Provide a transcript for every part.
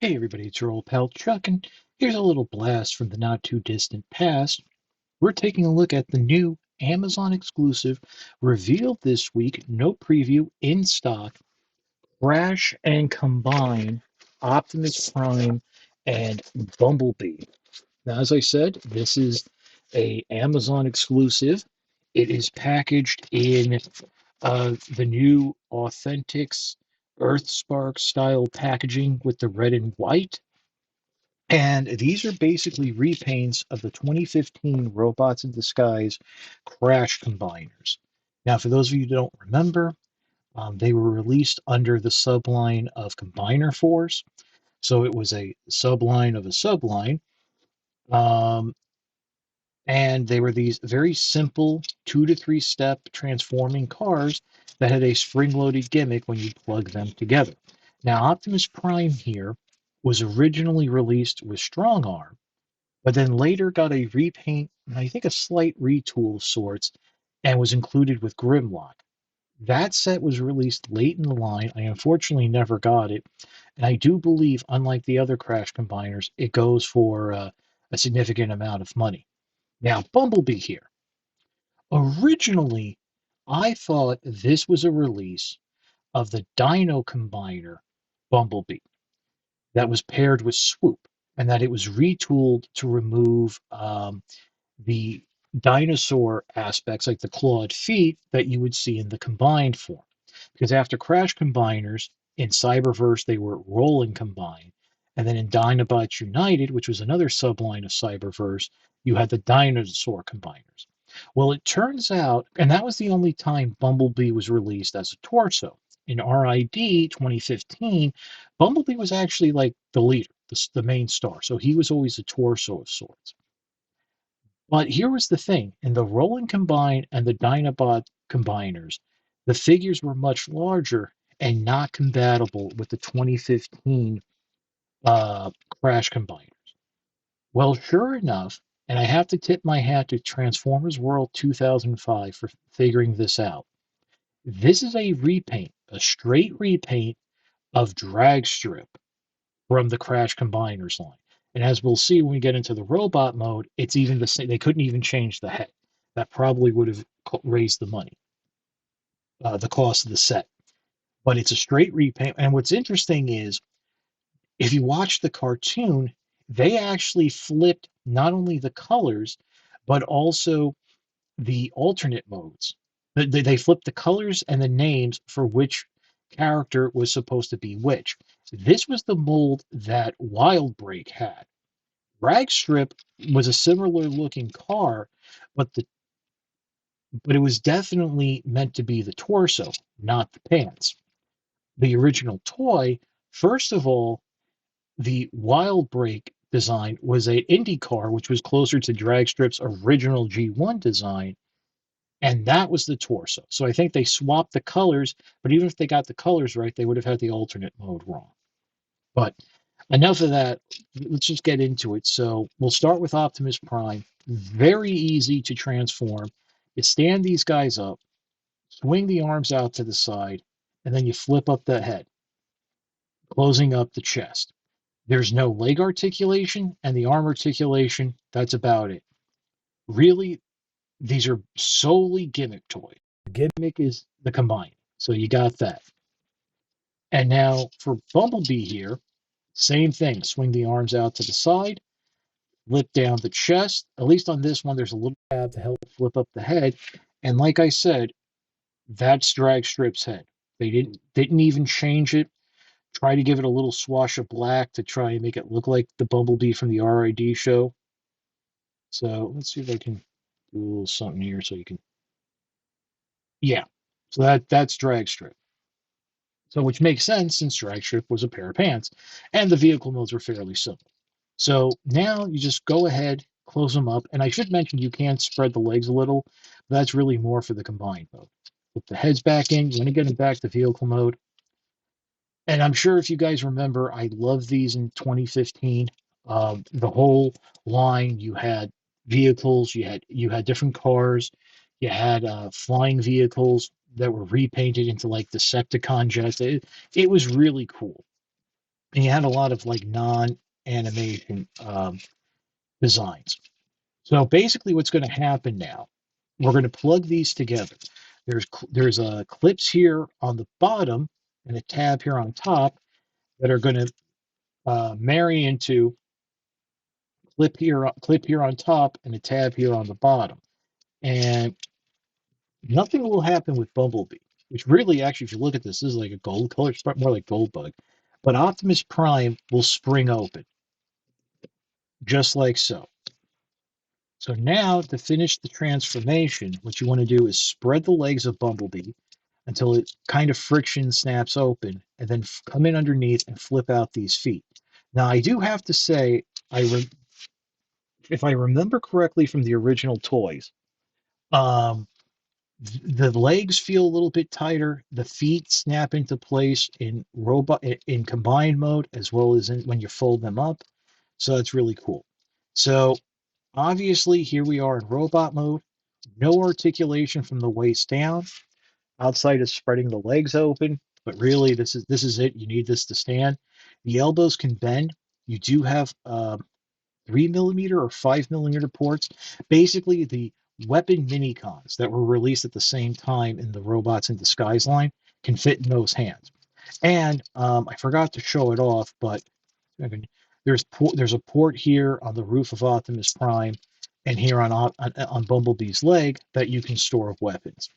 Hey everybody, it's your old pal Chuck, and here's a little blast from the not too distant past. We're taking a look at the new Amazon exclusive revealed this week, no preview, in stock, Crash and Combine, Optimus Prime, and Bumblebee. Now, as I said, this is a Amazon exclusive. It is packaged in the new Authentics Earthspark style packaging with the red and white. And these are basically repaints of the 2015 Robots in Disguise Crash Combiners. Now, for those of you who don't remember, they were released under the subline of Combiner Force. So it was a subline of a subline. Um, and they were these very simple 2 to 3 step transforming cars that had a spring loaded gimmick when you plug them together. Now, Optimus Prime here was originally released with Strong Arm, but then later got a repaint, and I think a slight retool of sorts, and was included with Grimlock. That set was released late in the line. I unfortunately never got it, and I do believe, unlike the other Crash Combiners, it goes for a significant amount of money. Now, Bumblebee here. Originally, I thought this was a release of the Dino Combiner Bumblebee that was paired with Swoop, and that it was retooled to remove the dinosaur aspects, like the clawed feet, that you would see in the combined form. Because after Crash Combiners, in Cyberverse, they were rolling combined. And then in Dinobots United, which was another subline of Cyberverse, you had the dinosaur combiners. Well, it turns out, and that was the only time Bumblebee was released as a torso. In RID 2015, Bumblebee was actually like the leader, the main star. So he was always a torso of sorts. But here was the thing, in the Roland Combine and the Dinobot combiners, the figures were much larger and not compatible with the 2015 uh, Crash combiners. Well, sure enough, and I have to tip my hat to Transformers World 2005 for figuring this out. This is a repaint, a straight repaint of drag strip from the Crash Combiners line. And as we'll see when we get into the robot mode, it's even the same. They couldn't even change the head. That probably would have raised the money, the cost of the set. But it's a straight repaint. And what's interesting is if you watch the cartoon, they actually flipped not only the colors, but also the alternate modes. They flipped the colors and the names for which character was supposed to be which. This was the mold that Wild Break had. Ragstrip was a similar looking car, but the but it was definitely meant to be the torso, not the pants. The original toy, first of all, the Wild Break design was an Indy car, which was closer to Dragstrip's original G1 design, and that was the torso. So I think they swapped the colors, but even if they got the colors right, they would have had the alternate mode wrong. But enough of that. Let's just get into it. So we'll start with Optimus Prime. Very easy to transform. You stand these guys up, swing the arms out to the side, and then you flip up the head, closing up the chest. There's no leg articulation, and the arm articulation, that's about it. Really, these are solely gimmick toys. The gimmick is the combine. So you got that. And now for Bumblebee here, same thing. Swing the arms out to the side, flip down the chest. At least on this one, there's a little tab to help flip up the head. And like I said, that's Dragstrip's head. They didn't even change it. Try to give it a little swash of black to try and make it look like the Bumblebee from the RID show. So let's see if I can do a little something here so you can. Yeah. So that's Dragstrip. So which makes sense since Dragstrip was a pair of pants, and the vehicle modes were fairly simple. So now you just go ahead, close them up, and I should mention you can spread the legs a little. But that's really more for the combined mode. Put the heads back in. You want to get them back to vehicle mode. And I'm sure if you guys remember, I loved these in 2015. The whole line, you had vehicles, you had different cars, you had flying vehicles that were repainted into like Decepticon jets. It was really cool. and you had a lot of like non-animation designs. So basically, what's going to happen now? We're going to plug these together. There's clips here on the bottom and a tab here on top that are going to marry into clip here on top and a tab here on the bottom. And nothing will happen with Bumblebee, which really, actually, if you look at this is like a gold color, it's more like gold bug. But Optimus Prime will spring open, just like so. So now to finish the transformation, what you want to do is spread the legs of Bumblebee until it kind of friction snaps open, and then come in underneath and flip out these feet. Now, I do have to say, if I remember correctly from the original toys, um, the legs feel a little bit tighter. The feet snap into place in combined mode as well as when you fold them up. So that's really cool. So obviously here we are in robot mode. No articulation from the waist down, outside of spreading the legs open. But really, this is it. You need this to stand. The elbows can bend. You do have 3 millimeter or 5 millimeter ports. Basically, the weapon minicons that were released at the same time in the Robots in Disguise line can fit in those hands. And I forgot to show it off, but there's a port here on the roof of Optimus Prime, and here on Bumblebee's leg that you can store weapons.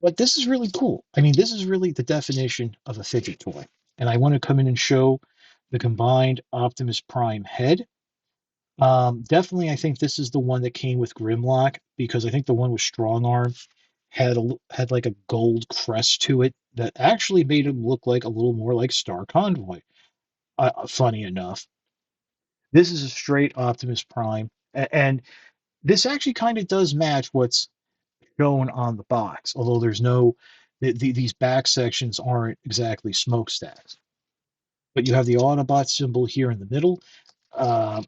But this is really cool. I mean, this is really the definition of a fidget toy. And I want to come in and show the combined Optimus Prime head. Definitely, I think this is the one that came with Grimlock because I think the one with Strong Arm had like a gold crest to it that actually made him look like a little more like Star Convoy. Funny enough, this is a straight Optimus Prime, and this actually kind of does match what's shown on the box, although there's no these back sections aren't exactly smokestacks. But you have the Autobot symbol here in the middle. Uh,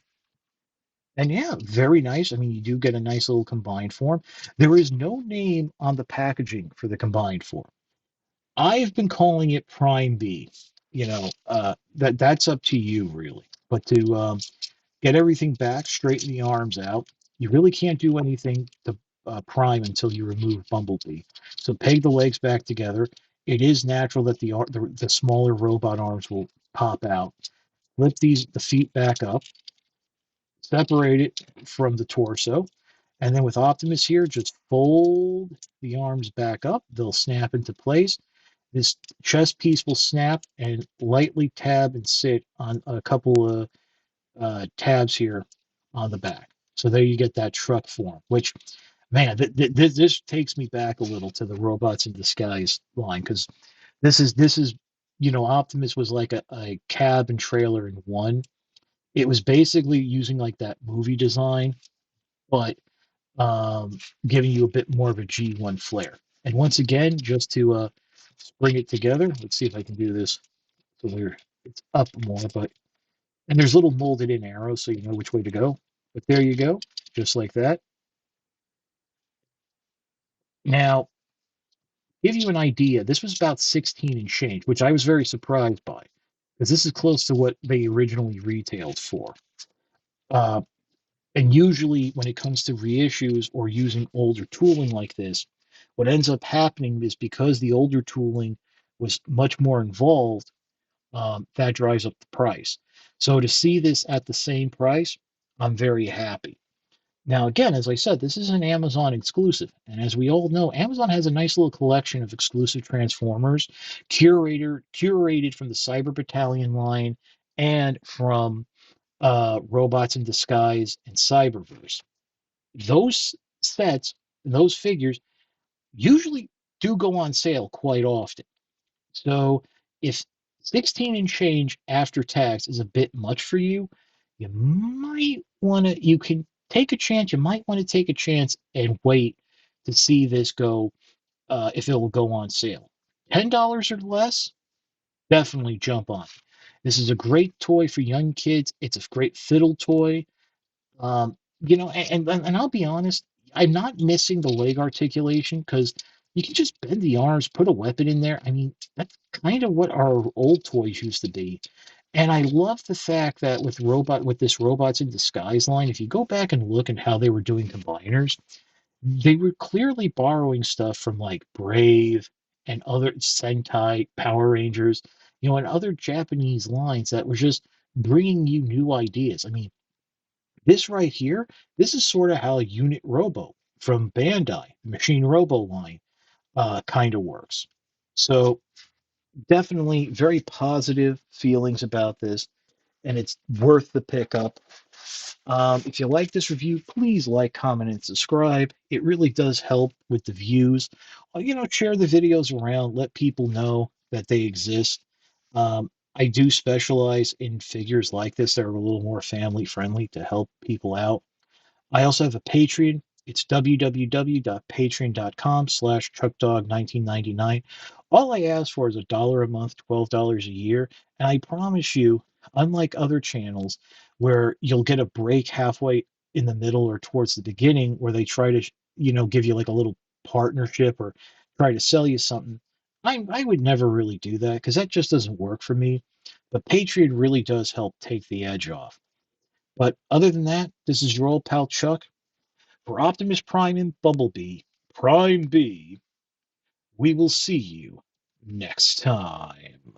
and yeah, very nice. I mean, you do get a nice little combined form. There is no name on the packaging for the combined form. I've been calling it Prime B. That's up to you really. But to get everything back, straighten the arms out. You really can't do anything to Prime until you remove Bumblebee. So peg the legs back together. It is natural that the smaller robot arms will pop out. Lift the feet back up, separate it from the torso, and then with Optimus here, just fold the arms back up. They'll snap into place. This chest piece will snap and lightly tab and sit on a couple of tabs here on the back. So there you get that truck form, which, man, this takes me back a little to the Robots in Disguise line because this is Optimus was like a cab and trailer in one. It was basically using like that movie design, but um, giving you a bit more of a G1 flair. And once again, just to bring it together, let's see if I can do this so it's up more, but and there's little molded in arrows so you know which way to go. But there you go, just like that. Now, give you an idea, this was about 16 and change, which I was very surprised by, because this is close to what they originally retailed for. Uh, and usually, when it comes to reissues or using older tooling like this, what ends up happening is because the older tooling was much more involved, that drives up the price. So to see this at the same price, I'm very happy. Now, again, as I said, this is an Amazon exclusive. And as we all know, Amazon has a nice little collection of exclusive Transformers, curated from the Cyber Battalion line and from Robots in Disguise and Cyberverse. Those sets, those figures, usually do go on sale quite often. So if 16 and change after tax is a bit much for you, you can take a chance. You might want to take a chance and wait to see this go, if it will go on sale. $10 or less, definitely jump on. This is a great toy for young kids. It's a great fiddle toy. And I'll be honest, I'm not missing the leg articulation because you can just bend the arms, put a weapon in there. I mean, that's kind of what our old toys used to be. And I love the fact that with this robots in disguise line, if you go back and look at how they were doing combiners, they were clearly borrowing stuff from like Brave and other Sentai, Power Rangers, and other Japanese lines that were just bringing you new ideas. I mean, this right here, this is sort of how Unit Robo from Bandai, the Machine Robo line, kind of works. So definitely very positive feelings about this, and it's worth the pickup. If you like this review, please like, comment, and subscribe. It really does help with the views. Share the videos around, let people know that they exist. I do specialize in figures like this that are a little more family friendly to help people out. I also have a Patreon. It's www.patreon.com/chuckdog1999. All I ask for is $1 a month, $12 a year, and I promise you, unlike other channels where you'll get a break halfway in the middle or towards the beginning where they try to, give you like a little partnership or try to sell you something, I would never really do that because that just doesn't work for me. But Patreon really does help take the edge off. But other than that, this is your old pal Chuck. For Optimus Prime and Bumblebee, Prime B, we will see you next time.